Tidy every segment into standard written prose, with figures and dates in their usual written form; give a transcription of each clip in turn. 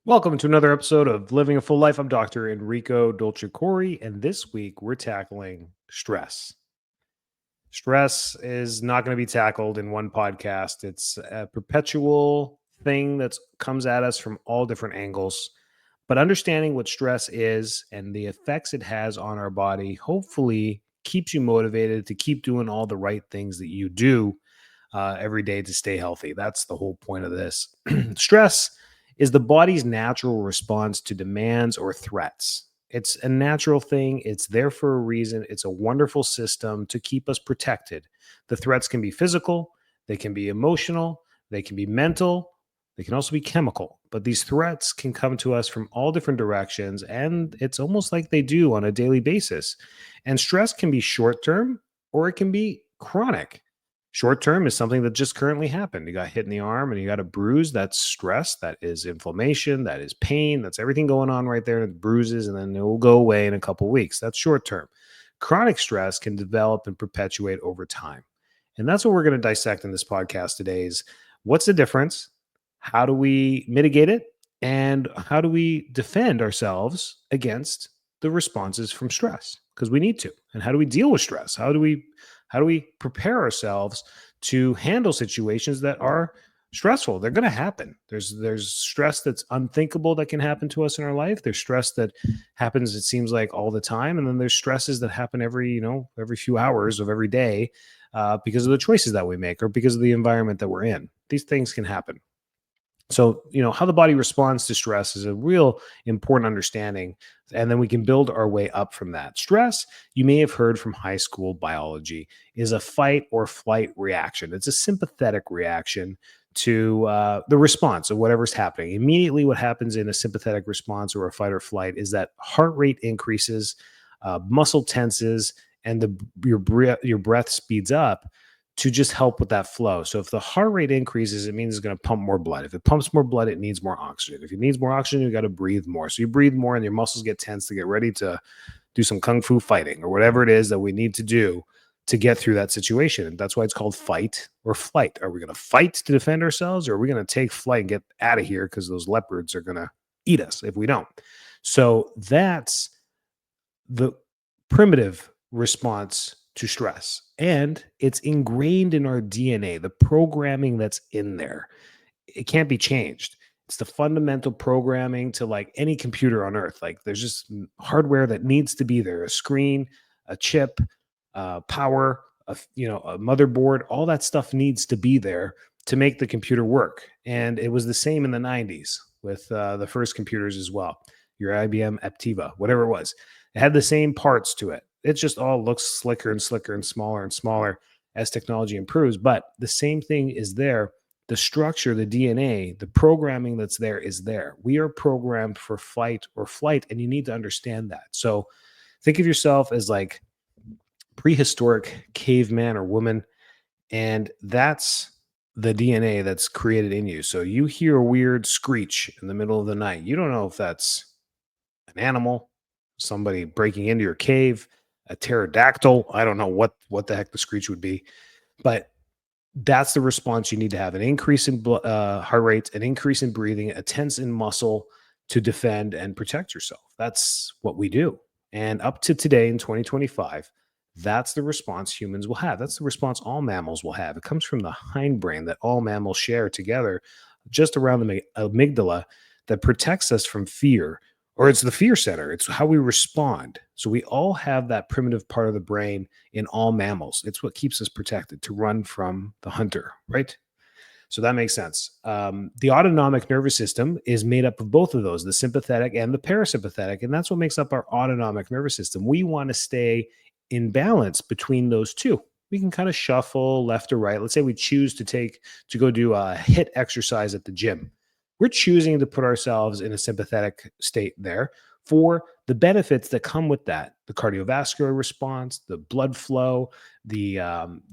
Welcome to another episode of Living a Full Life. I'm Dr. Enrico Dolcecore, and this week we're tackling stress. Stress is not going to be tackled in one podcast. It's a perpetual thing that comes at us from all different angles. But understanding what stress is and the effects it has on our body hopefully keeps you motivated to keep doing all the right things that you do every day to stay healthy. That's the whole point of this. Stress is the body's natural response to demands or threats. It's a natural thing. It's there for a reason. It's a wonderful system to keep us protected. The threats can be physical, they can be emotional, they can be mental, they can also be chemical. But these threats can come to us from all different directions, and it's almost like they do on a daily basis. And stress can be short term or it can be chronic. Short term is something that just currently happened. You got hit in the arm and you got a bruise. That's stress. That is inflammation. That is pain. That's everything going on right there. It bruises and then it will go away in a couple of weeks. That's short term. Chronic stress can develop and perpetuate over time. And that's what we're going to dissect in this podcast today is what's the difference? How do we mitigate it? And how do we defend ourselves against the responses from stress? Because we need to. And how do we deal with stress? How do we prepare ourselves to handle situations that are stressful? They're going to happen. There's stress that's unthinkable that can happen to us in our life. There's stress that happens, it seems like, all the time, and then there's stresses that happen every few hours of every day because of the choices that we make or because of the environment that we're in. These things can happen. So, how the body responds to stress is a real important understanding. And then we can build our way up from that. Stress, you may have heard from high school biology, is a fight or flight reaction. It's a sympathetic reaction to the response of whatever's happening. Immediately, what happens in a sympathetic response or a fight or flight is that heart rate increases, muscle tenses, and your breath speeds up to just help with that flow. So if the heart rate increases, it means it's going to pump more blood. If it pumps more blood, it needs more oxygen. If it needs more oxygen, you got to breathe more. So you breathe more and your muscles get tense to get ready to do some kung fu fighting or whatever it is that we need to do to get through that situation. And that's why it's called fight or flight. Are we going to fight to defend ourselves or are we going to take flight and get out of here because those leopards are going to eat us if we don't? So that's the primitive response to stress. And it's ingrained in our DNA, the programming that's in there. It can't be changed. It's the fundamental programming to like any computer on earth. Like there's just hardware that needs to be there, a screen, a chip, power, a motherboard, all that stuff needs to be there to make the computer work. And it was the same in the 90s with the first computers as well. Your IBM Aptiva, whatever it was. It had the same parts to it. It just all looks slicker and smaller as technology improves. But the same thing is there. The structure, the DNA, the programming that's there is there. We are programmed for fight or flight, and you need to understand that. So think of yourself as like prehistoric caveman or woman, and that's the DNA that's created in you. So you hear a weird screech in the middle of the night. You don't know if that's an animal, somebody breaking into your cave, a pterodactyl. I don't know what the heck the screech would be, but that's the response you need to have: an increase in heart rate, an increase in breathing, a tense in muscle to defend and protect yourself. That's what we do. And up to today in 2025, that's the response humans will have. That's the response all mammals will have. It comes from the hindbrain that all mammals share together just around the amygdala that protects us from fear, or it's the fear center. It's how we respond. So we all have that primitive part of the brain in all mammals. It's what keeps us protected to run from the hunter, right? So that makes sense. The autonomic nervous system is made up of both of those, the sympathetic and the parasympathetic. And that's what makes up our autonomic nervous system. We want to stay in balance between those two. We can kind of shuffle left or right. Let's say we choose to go do a HIIT exercise at the gym. We're choosing to put ourselves in a sympathetic state there for the benefits that come with that: the cardiovascular response, the blood flow, the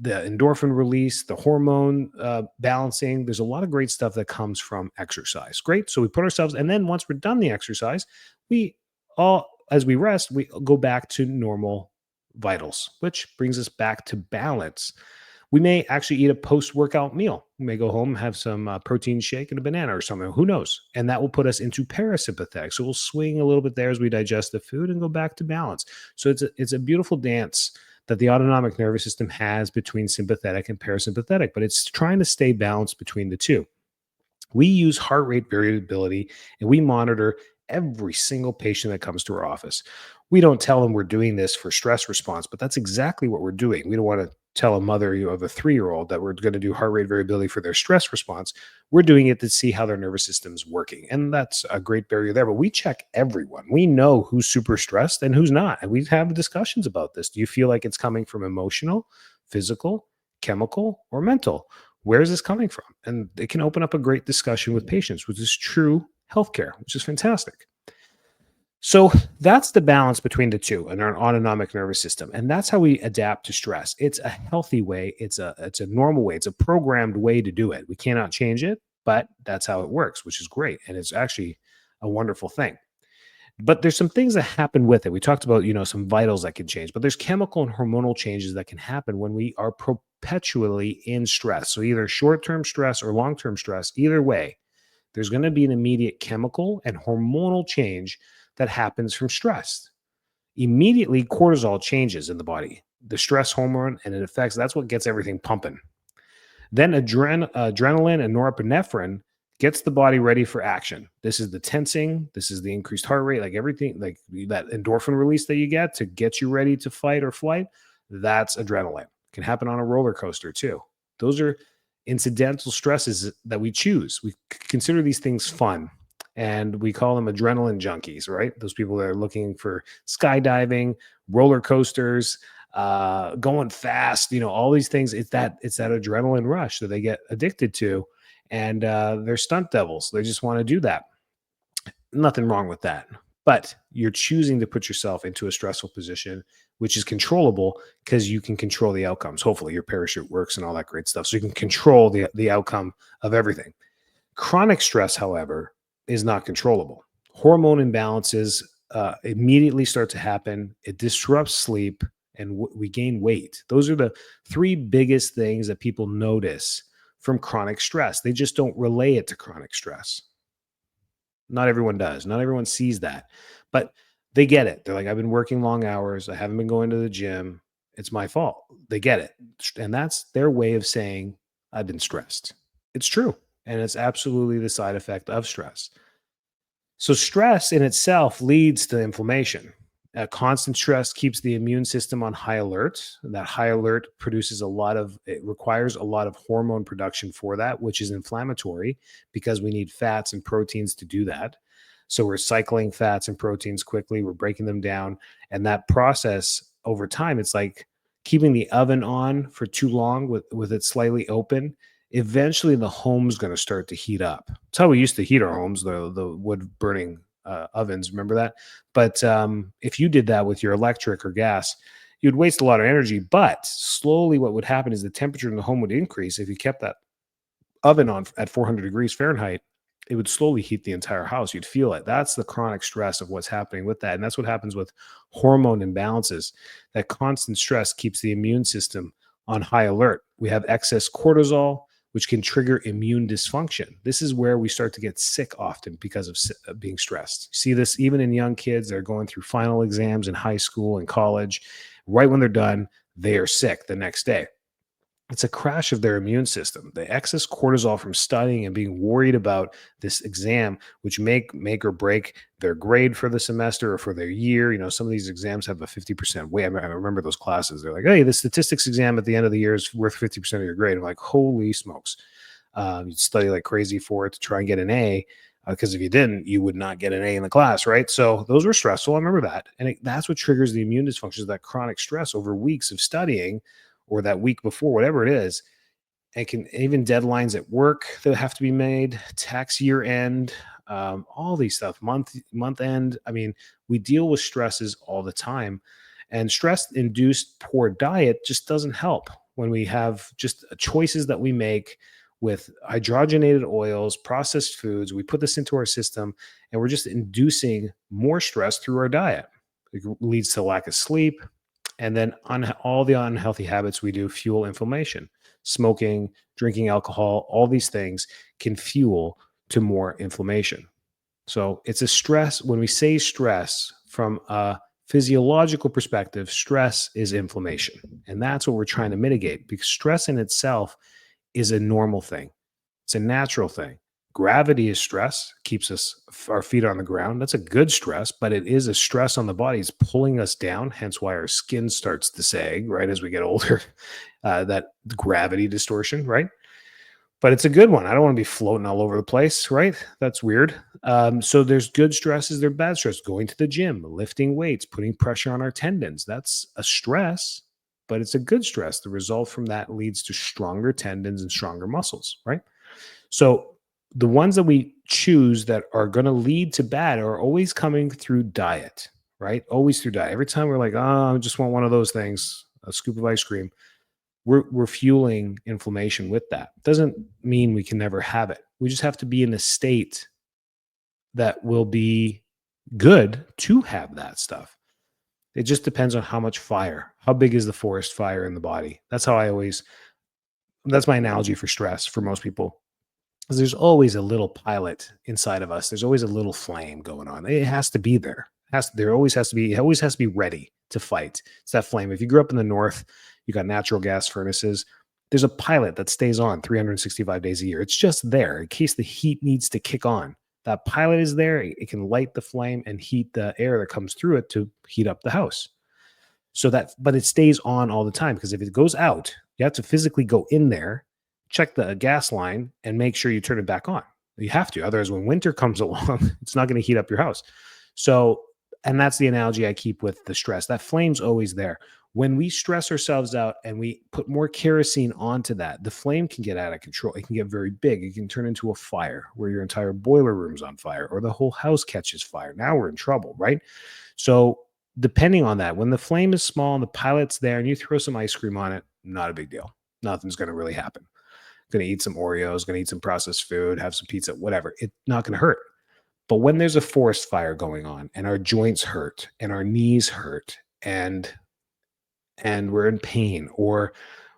endorphin release, the hormone balancing. There's a lot of great stuff that comes from exercise. Great. So we put ourselves, and then once we're done the exercise, as we rest, we go back to normal vitals, which brings us back to balance. We may actually eat a post-workout meal. We may go home, have some protein shake and a banana or something. Who knows? And that will put us into parasympathetic. So we'll swing a little bit there as we digest the food and go back to balance. So it's a beautiful dance that the autonomic nervous system has between sympathetic and parasympathetic, but it's trying to stay balanced between the two. We use heart rate variability and we monitor every single patient that comes to our office. We don't tell them we're doing this for stress response, but that's exactly what we're doing. We don't want to tell a mother of a 3-year-old that we're going to do heart rate variability for their stress response. We're doing it to see how their nervous system's working. And that's a great barrier there. But we check everyone. We know who's super stressed and who's not. And we have discussions about this. Do you feel like it's coming from emotional, physical, chemical, or mental? Where is this coming from? And it can open up a great discussion with patients, which is true healthcare, which is fantastic. So that's the balance between the two in our autonomic nervous system. And that's how we adapt to stress. It's a healthy way, it's a normal way, it's a programmed way to do it. We cannot change it, but that's how it works, which is great. And it's actually a wonderful thing. But there's some things that happen with it. We talked about, some vitals that can change, but there's chemical and hormonal changes that can happen when we are perpetually in stress. So either short-term stress or long-term stress, either way, there's going to be an immediate chemical and hormonal change that happens from stress. Immediately, cortisol changes in the body, the stress hormone, and it affects, that's what gets everything pumping. Then adrenaline and norepinephrine gets the body ready for action. This is the tensing, this is the increased heart rate, like everything, like that endorphin release that you get to get you ready to fight or flight. That's adrenaline. It can happen on a roller coaster too. Those are incidental stresses that we choose. We consider these things fun and we call them adrenaline junkies, right? Those people that are looking for skydiving, roller coasters, going fast, all these things. It's that adrenaline rush that they get addicted to, and they're stunt devils. They just want to do that. Nothing wrong with that, but you're choosing to put yourself into a stressful position, which is controllable because you can control the outcomes. Hopefully, your parachute works and all that great stuff, so you can control the outcome of everything. Chronic stress, however, is not controllable. Hormone imbalances immediately start to happen. It disrupts sleep and we gain weight. Those are the three biggest things that people notice from chronic stress. They just don't relay it to chronic stress. Not everyone does. Not everyone sees that, but they get it. They're like, I've been working long hours. I haven't been going to the gym. It's my fault. They get it. And that's their way of saying, I've been stressed. It's true. And it's absolutely the side effect of stress. So, stress in itself leads to inflammation. Constant stress keeps the immune system on high alert. That high alert it requires a lot of hormone production for that, which is inflammatory because we need fats and proteins to do that. So, we're cycling fats and proteins quickly, we're breaking them down. And that process over time, it's like keeping the oven on for too long with it slightly open. Eventually the home's going to start to heat up. That's how we used to heat our homes, the wood burning ovens. Remember that? But if you did that with your electric or gas, you'd waste a lot of energy. But slowly, what would happen is the temperature in the home would increase. If you kept that oven on at 400 degrees Fahrenheit, it would slowly heat the entire house. You'd feel it. That's the chronic stress of what's happening with that. And that's what happens with hormone imbalances. That constant stress keeps the immune system on high alert. We have excess cortisol, which can trigger immune dysfunction. This is where we start to get sick often because of being stressed. See this even in young kids that are going through final exams in high school and college. Right when they're done, they are sick the next day. It's a crash of their immune system. The excess cortisol from studying and being worried about this exam, which make or break their grade for the semester or for their year. Some of these exams have a 50% weight. I remember those classes. They're like, hey, the statistics exam at the end of the year is worth 50% of your grade. I'm like, holy smokes. You'd study like crazy for it to try and get an A. Because if you didn't, you would not get an A in the class, right? So those were stressful. I remember that. And that's what triggers the immune dysfunction, that chronic stress over weeks of studying or that week before, whatever it is. And can even deadlines at work that have to be made, tax year end, all these stuff, month end. I mean, we deal with stresses all the time, and stress induced poor diet just doesn't help when we have just choices that we make with hydrogenated oils, processed foods. We put this into our system, and we're just inducing more stress through our diet. It leads to lack of sleep, and then all the unhealthy habits we do fuel inflammation. smoking, drinking alcohol, all these things can fuel to more inflammation. So it's a stress. When we say stress from a physiological perspective, stress is inflammation. And that's what we're trying to mitigate, because stress in itself is a normal thing. It's a natural thing. Gravity is stress, keeps us our feet on the ground. That's a good stress, but it is a stress on the body. It's pulling us down, hence why our skin starts to sag, right, as we get older. That gravity distortion, right? But it's a good one. I don't want to be floating all over the place, right? That's weird. So there's good stresses, there's bad stress. Going to the gym, lifting weights, putting pressure on our tendons. That's a stress, but it's a good stress. The result from that leads to stronger tendons and stronger muscles, right? So the ones that we choose that are going to lead to bad are always coming through diet, right? Always through diet. Every time we're like, oh, I just want one of those things, a scoop of ice cream, we're fueling inflammation with that. Doesn't mean we can never have it. We just have to be in a state that will be good to have that stuff. It just depends on how much fire, how big is the forest fire in the body. That's my analogy for stress for most people. 'Cause there's always a little pilot inside of us. There's always a little flame going on. It has to be there. There always has to be, it always has to be ready to fight. It's that flame. If you grew up in the north, you got natural gas furnaces. There's a pilot that stays on 365 days a year. It's just there in case the heat needs to kick on. That pilot is there. It can light the flame and heat the air that comes through it to heat up the house. But it stays on all the time, because if it goes out, you have to physically go in there, check the gas line, and make sure you turn it back on. You have to. Otherwise, when winter comes along, it's not going to heat up your house. So, and that's the analogy I keep with the stress. That flame's always there. When we stress ourselves out and we put more kerosene onto that, the flame can get out of control. It can get very big. It can turn into a fire where your entire boiler room's on fire or the whole house catches fire. Now we're in trouble, right? So, depending on that, when the flame is small and the pilot's there and you throw some ice cream on it, not a big deal. Nothing's going to really happen. Going to eat some Oreos, going to eat some processed food, have some pizza, whatever. It's not going to hurt. But when there's a forest fire going on and our joints hurt and our knees hurt and we're in pain, or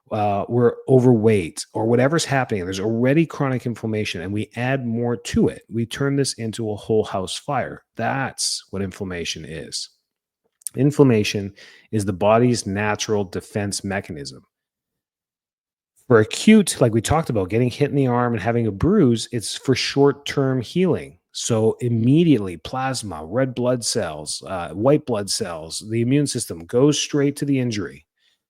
we're overweight, or whatever's happening, there's already chronic inflammation and we add more to it, we turn this into a whole house fire. That's what inflammation is. Inflammation is the body's natural defense mechanism. For acute, like we talked about, getting hit in the arm and having a bruise, it's for short-term healing. So immediately, plasma, red blood cells, white blood cells, the immune system goes straight to the injury.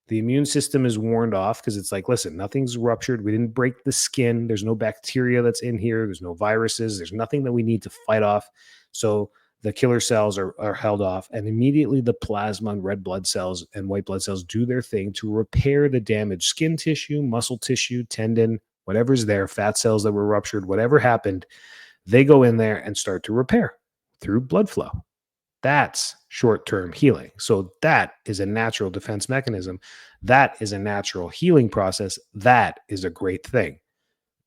The immune system is warned off because it's like, listen, nothing's ruptured. We didn't break the skin. There's no bacteria that's in here. There's no viruses. There's nothing that we need to fight off. So the killer cells are held off, and immediately the plasma and red blood cells and white blood cells do their thing to repair the damaged skin tissue, muscle tissue, tendon, whatever's there, fat cells that were ruptured, whatever happened, they go in there and start to repair through blood flow. That's short-term healing. So that is a natural defense mechanism. That is a natural healing process. That is a great thing.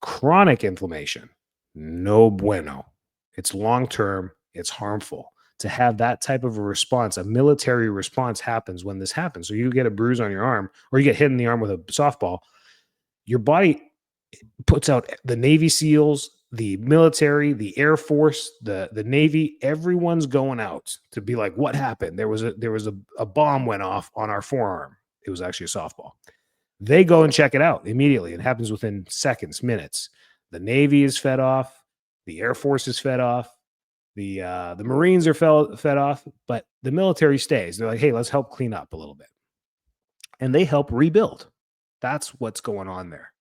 Chronic inflammation, no bueno. It's long-term. It's harmful. To have that type of a response, a military response happens when this happens. So you get a bruise on your arm or you get hit in the arm with a softball, your body puts out the Navy SEALs, the military, the Air Force, the Navy, everyone's going out to be like, what happened? There was a bomb went off on our forearm. It was actually a softball. They go and check it out immediately. It happens within seconds, minutes. The Navy is fed off. The Air Force is fed off. The Marines are fed off, but the military stays. They're like, hey, let's help clean up a little bit. And they help rebuild. That's what's going on there.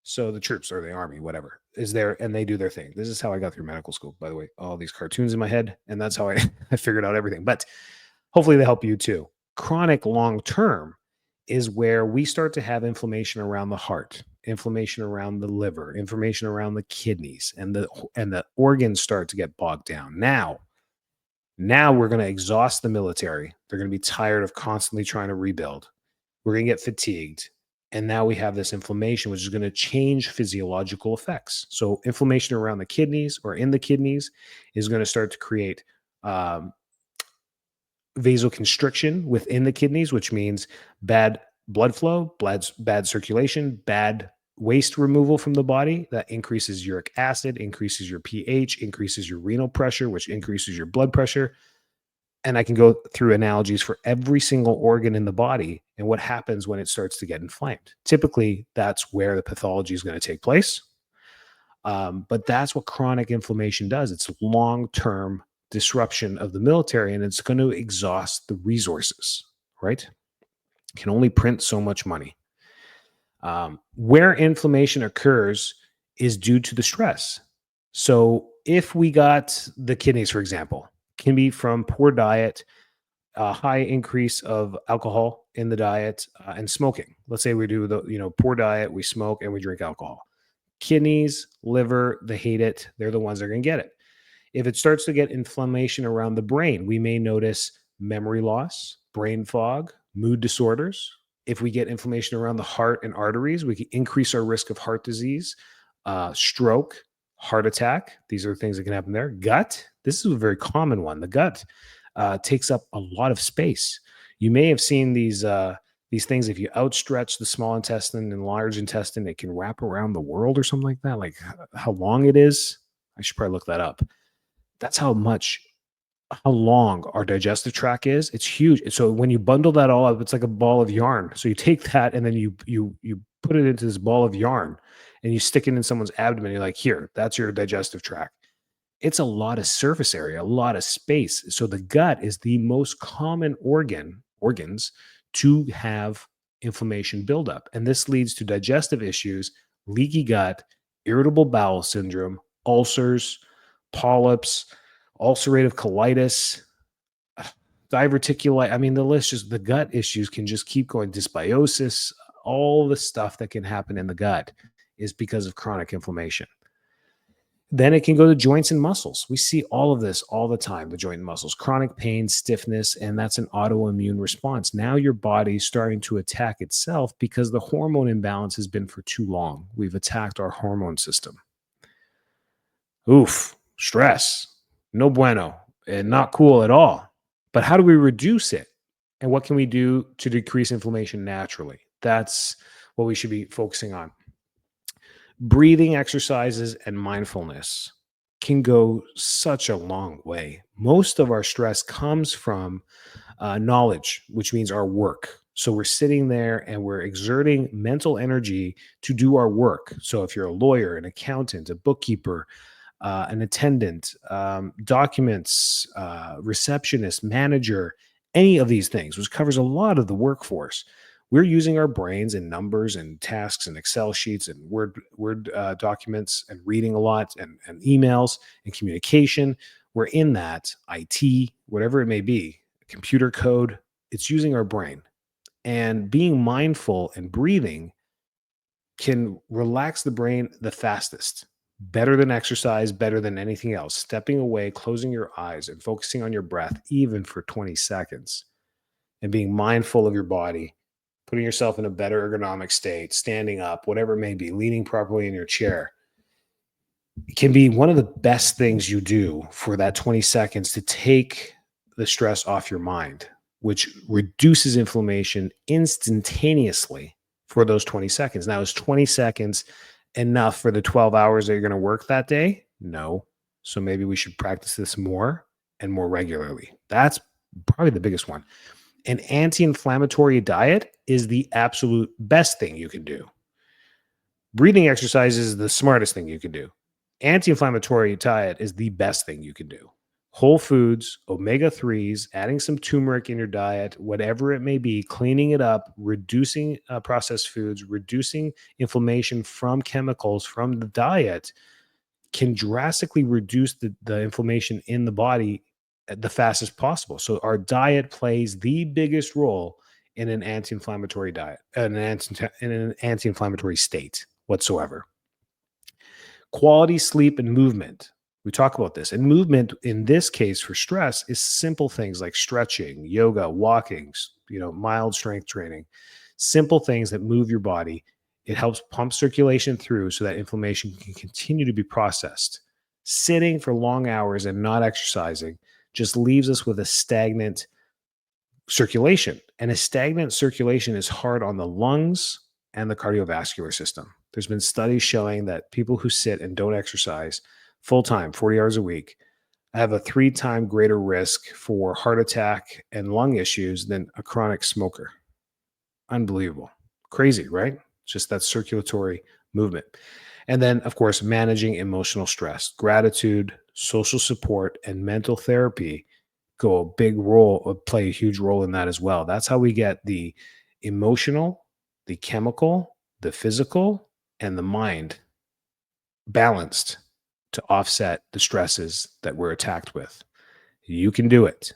So the troops or the army, whatever, is there and they do their thing. This is how I got through medical school, by the way. All these cartoons in my head, and that's how I, I figured out everything. But hopefully they help you too. Chronic long term is where we start to have inflammation around the heart, inflammation around the liver, inflammation around the kidneys, and the organs start to get bogged down. Now we're going to exhaust the military. They're going to be tired of constantly trying to rebuild. We're going to get fatigued. And now we have this inflammation, which is going to change physiological effects. So inflammation around the kidneys or in the kidneys is going to start to create vasoconstriction within the kidneys, which means bad blood flow, bad circulation, bad waste removal from the body. That increases uric acid, increases your pH, increases your renal pressure, which increases your blood pressure. And I can go through analogies for every single organ in the body and what happens when it starts to get inflamed. Typically, that's where the pathology is going to take place. But that's what chronic inflammation does. It's long term disruption of the military, and it's going to exhaust the resources, right? Can only print so much money. Where inflammation occurs is due to the stress. So if we got the kidneys, for example, can be from poor diet, a high increase of alcohol in the diet, and smoking. Let's say we do the poor diet, we smoke and we drink alcohol. Kidneys, liver, they hate it. They're the ones that are going to get it. If it starts to get inflammation around the brain, we may notice memory loss, brain fog, mood disorders. If we get inflammation around the heart and arteries, we can increase our risk of heart disease, stroke, heart attack. These are things that can happen there. Gut, this is a very common one. The gut takes up a lot of space. You may have seen these things. If you outstretch the small intestine and large intestine, it can wrap around the world or something like that. Like how long it is. I should probably look that up. That's how long our digestive tract is. It's huge. So when you bundle that all up, it's like a ball of yarn. So you take that and then you put it into this ball of yarn and you stick it in someone's abdomen. You're like, here, that's your digestive tract. It's a lot of surface area, a lot of space. So the gut is the most common organs to have inflammation buildup. And this leads to digestive issues, leaky gut, irritable bowel syndrome, ulcers, polyps, ulcerative colitis, diverticulitis. I mean, the gut issues can just keep going. Dysbiosis, all the stuff that can happen in the gut is because of chronic inflammation. Then it can go to joints and muscles. We see all of this all the time, the joint and muscles, chronic pain, stiffness, and that's an autoimmune response. Now your body's starting to attack itself because the hormone imbalance has been for too long. We've attacked our hormone system. Oof, stress, no bueno, and not cool at all. But how do we reduce it? And what can we do to decrease inflammation naturally? That's what we should be focusing on. Breathing exercises and mindfulness can go such a long way. Most of our stress comes from knowledge, which means our work. So we're sitting there and we're exerting mental energy to do our work. So if you're a lawyer, an accountant, a bookkeeper, an attendant, documents, receptionist, manager, any of these things, which covers a lot of the workforce. We're using our brains in numbers and tasks and Excel sheets and Word documents and reading a lot and emails and communication. We're in that IT, whatever it may be, computer code. It's using our brain. And being mindful and breathing can relax the brain the fastest. Better than exercise, better than anything else. Stepping away, closing your eyes, and focusing on your breath, even for 20 seconds, and being mindful of your body, putting yourself in a better ergonomic state, standing up, whatever it may be, leaning properly in your chair, can be one of the best things you do for that 20 seconds to take the stress off your mind, which reduces inflammation instantaneously for those 20 seconds. Now, is 20 seconds enough for the 12 hours that you're going to work that day? No. So maybe we should practice this more and more regularly. That's probably the biggest one. An anti-inflammatory diet is the absolute best thing you can do. Breathing exercise is the smartest thing you can do. Anti-inflammatory diet is the best thing you can do. Whole foods, omega-3s, adding some turmeric in your diet, whatever it may be, cleaning it up, reducing processed foods, reducing inflammation from chemicals from the diet can drastically reduce the inflammation in the body at the fastest possible. So our diet plays the biggest role in an anti-inflammatory diet, in an anti-inflammatory state whatsoever. Quality sleep and movement. We talk about this. And movement in this case for stress is simple things like stretching, yoga, walking, mild strength training, simple things that move your body. It helps pump circulation through so that inflammation can continue to be processed. Sitting for long hours and not exercising just leaves us with a stagnant circulation. And a stagnant circulation is hard on the lungs and the cardiovascular system. There's been studies showing that people who sit and don't exercise full time, 40 hours a week, have a 3 times greater risk for heart attack and lung issues than a chronic smoker. Unbelievable. Crazy, right? Just that circulatory movement. And then, of course, managing emotional stress, gratitude, social support, and mental therapy play a huge role in that as well. That's how we get the emotional, the chemical, the physical, and the mind balanced to offset the stresses that we're attacked with. You can do it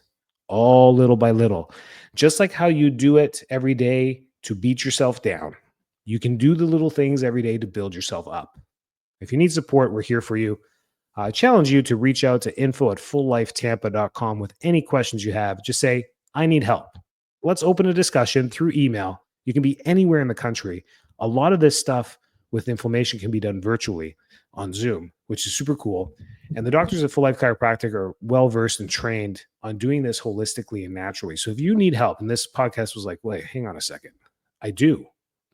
all little by little. Just like how you do it every day to beat yourself down, you can do the little things every day to build yourself up. If you need support, we're here for you. I challenge you to reach out to info@fulllifetampa.com with any questions you have. Just say, I need help. Let's open a discussion through email. You can be anywhere in the country. A lot of this stuff with inflammation can be done virtually on Zoom, which is super cool. And the doctors at Full Life Chiropractic are well versed and trained on doing this holistically and naturally. So if you need help, and this podcast was like, wait, hang on a second. I do.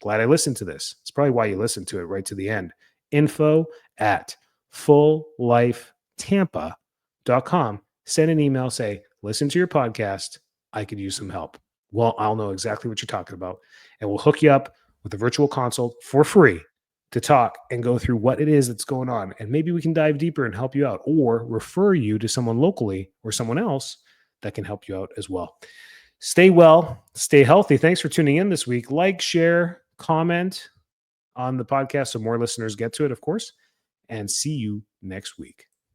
Glad I listened to this. It's probably why you listened to it right to the end. info@fulllifetampa.com. Send an email, say, listen to your podcast. I could use some help. Well, I'll know exactly what you're talking about. And we'll hook you up with a virtual consult for free to talk and go through what it is that's going on. And maybe we can dive deeper and help you out or refer you to someone locally or someone else that can help you out as well. Stay well, stay healthy. Thanks for tuning in this week. Like, share, comment on the podcast so more listeners get to it, of course. And see you next week.